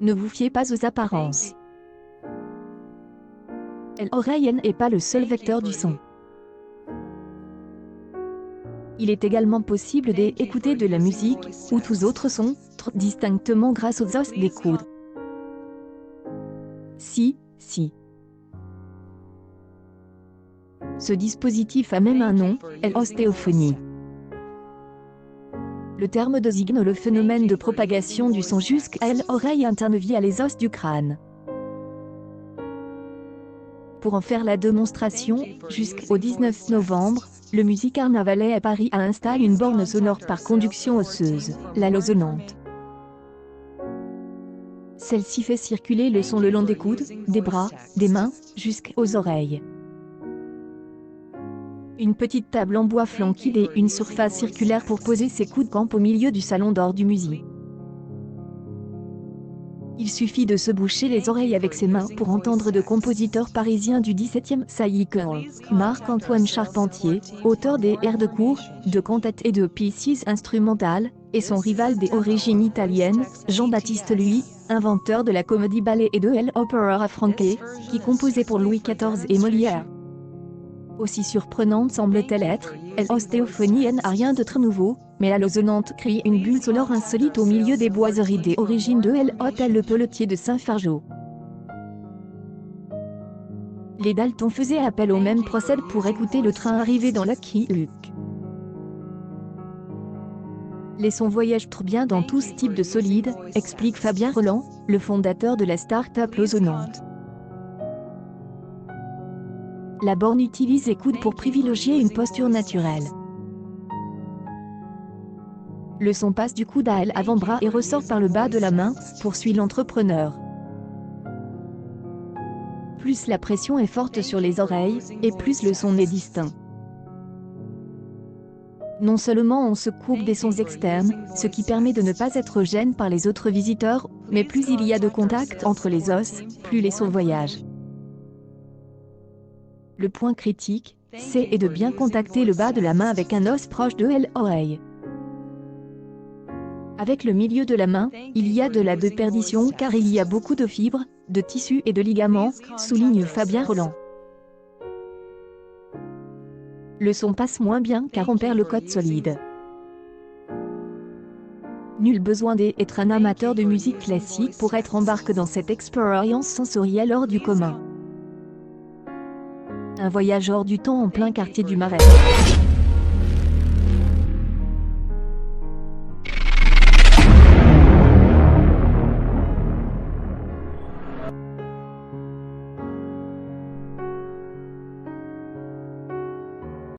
Ne vous fiez pas aux apparences. L'oreille n'est pas le seul vecteur du son. Il est également possible d'écouter de la musique, ou tous autres sons, distinctement grâce aux os des coudes. Si. Ce dispositif a même un nom, l'ostéophonie. Le terme désigne le phénomène de propagation du son jusqu'à l'oreille interne via les os du crâne. Pour en faire la démonstration, jusqu'au 19 novembre, le Musée Carnavalet à Paris a installé une borne sonore par conduction osseuse, la losonante. Celle-ci fait circuler le son le long des coudes, des bras, des mains, jusqu'aux oreilles. Une petite table en bois flanquée et une surface circulaire pour poser ses coudes campent au milieu du salon d'or du musée. Il suffit de se boucher les oreilles avec ses mains pour entendre de compositeurs parisiens du XVIIe siècle, Marc-Antoine Charpentier, auteur des airs de cour, de cantates et de pièces instrumentales, et son rival des origines italiennes, Jean-Baptiste Lully, inventeur de la comédie-ballet et de l'opéra franqué, qui composait pour Louis XIV et Molière. Aussi surprenante semble-t-elle être, l'ostéophonie n'a rien de très nouveau, mais la losonante crée une bulle sonore insolite au milieu des boiseries des origines de l'hôtel Le Pelletier de Saint-Fargeau. Les Dalton faisaient appel au même procédé pour écouter le train arriver dans Lucky Luke. Les sons voyagent trop bien dans tout ce type de solide, explique Fabien Roland, le fondateur de la start-up losonante. La borne utilise les coudes pour privilégier une posture naturelle. Le son passe du coude à l'avant-bras et ressort par le bas de la main, poursuit l'entrepreneur. Plus la pression est forte sur les oreilles, et plus le son est distinct. Non seulement on se coupe des sons externes, ce qui permet de ne pas être gêné par les autres visiteurs, mais plus il y a de contact entre les os, plus les sons voyagent. Le point critique, c'est de bien contacter le bas de la main avec un os proche de l'oreille. Avec le milieu de la main, il y a de la déperdition car il y a beaucoup de fibres, de tissus et de ligaments, souligne Fabien Roland. Le son passe moins bien car on perd le code solide. Nul besoin d'être un amateur de musique classique pour être embarqué dans cette expérience sensorielle hors du commun. Un voyage hors du temps en plein quartier du Marais.